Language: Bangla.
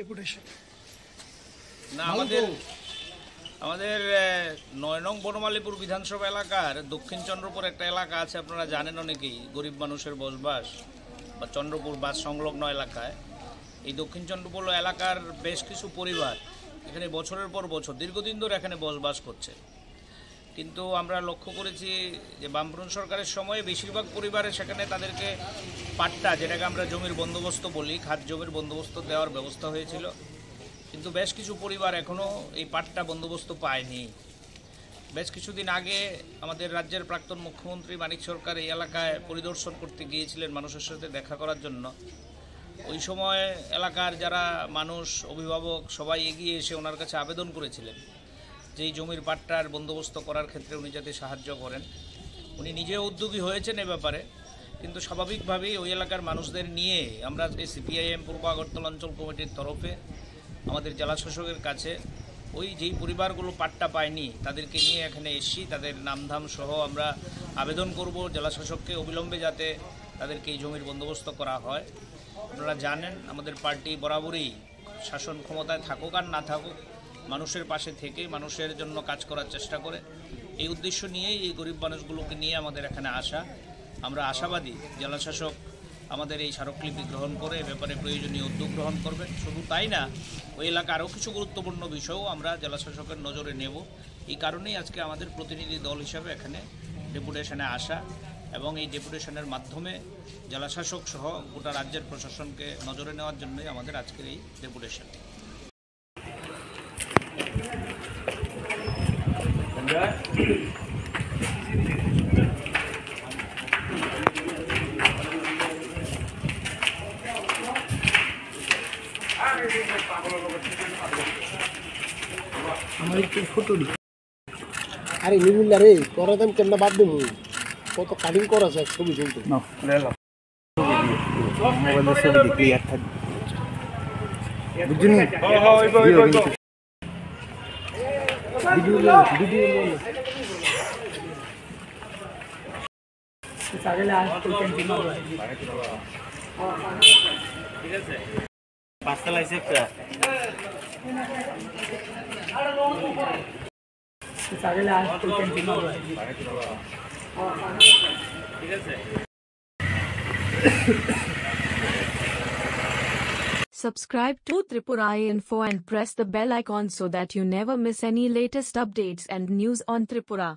ডেপুটেশন? না, আমাদের ৯ নং বনমালীপুর বিধানসভা এলাকার দক্ষিণ চন্দ্রপুর একটা এলাকা আছে, আপনারা জানেন অনেকেই, গরিব মানুষের বসবাস বা চন্দ্রপুর বাস সংলগ্ন এলাকায়। এই দক্ষিণ চন্দ্রপুর এলাকার বেশ কিছু পরিবার এখানে বছরের পর বছর দীর্ঘদিন ধরে এখানে বসবাস করছে, কিন্তু আমরা লক্ষ্য করেছি যে বামফ্রন্ট সরকারের সময়ে বেশিরভাগ পরিবারে সেখানে তাদেরকে পাট্টা, যেটাকে আমরা জমির বন্দোবস্ত বলি, খাত জমির বন্দোবস্ত দেওয়ার ব্যবস্থা হয়েছিল, কিন্তু বেশ কিছু পরিবার এখনও এই পাট্টা বন্দোবস্ত পায়নি। বেশ কিছুদিন আগে আমাদের রাজ্যের প্রাক্তন মুখ্যমন্ত্রী মানিক সরকার এই এলাকায় পরিদর্শন করতে গিয়েছিলেন মানুষের সাথে দেখা করার জন্য। ওই সময় এলাকার যারা মানুষ, অভিভাবক সবাই এগিয়ে এসে ওনার কাছে আবেদন করেছিলেন যে এই জমির পাট্টার বন্দোবস্ত করার ক্ষেত্রে উনি যাতে সাহায্য করেন। উনি নিজে উদ্যোগী হয়েছেন এ ব্যাপারে, কিন্তু স্বাভাবিকভাবেই ওই এলাকার মানুষদের নিয়ে আমরা আজকে সিপিআইএম পূর্ব আগরতলা অঞ্চল কমিটির তরফে আমাদের জেলা শাসকের কাছে ওই যেই পরিবারগুলো পাট্টা পায়নি তাদেরকে নিয়ে এখানে এসেছি। তাদের নামধাম সহ আমরা আবেদন করব জেলা শাসককে অবিলম্বে যাতে তাদেরকে এই জমির বন্দোবস্ত করা হয়। আপনারা জানেন আমাদের পার্টি বরাবরই শাসন ক্ষমতায় থাকুক আর না থাকুক মানুষের পাশে থেকে মানুষের জন্য কাজ করার চেষ্টা করে। এই উদ্দেশ্য নিয়েই এই গরিব মানুষগুলোকে নিয়ে আমাদের এখানে আসা। আমরা আশাবাদী জেলা শাসক আমাদের এই স্মারকলিপি গ্রহণ করে এ ব্যাপারে প্রয়োজনীয় উদ্যোগ গ্রহণ করবেন। শুধু তাই না, ওই এলাকার আরও কিছু গুরুত্বপূর্ণ বিষয়ও আমরা জেলা শাসকের নজরে নেব। এই কারণেই আজকে আমাদের প্রতিনিধি দল হিসাবে এখানে ডেপুটেশনে আসা এবং এই ডেপুটেশনের মাধ্যমে জেলা শাসক সহ গোটা রাজ্যের প্রশাসনকে নজরে নেওয়ার জন্যই আমাদের আজকের এই ডেপুটেশন। আমার একটু ফটো দি। আরে নিমিল্লা রে, তোরা দেন কেমন বাদ দেবো, কত কাটিং করা আছে ছবি তুলতে। মোবাইলের ছবি দেখি আর থাকবে বুঝলি। ঠিক আছে, পাঁচতলা আছে একটা। ঠিক আছে। Subscribe to Tripura Info and press the bell icon so that you never miss any latest updates and news on Tripura.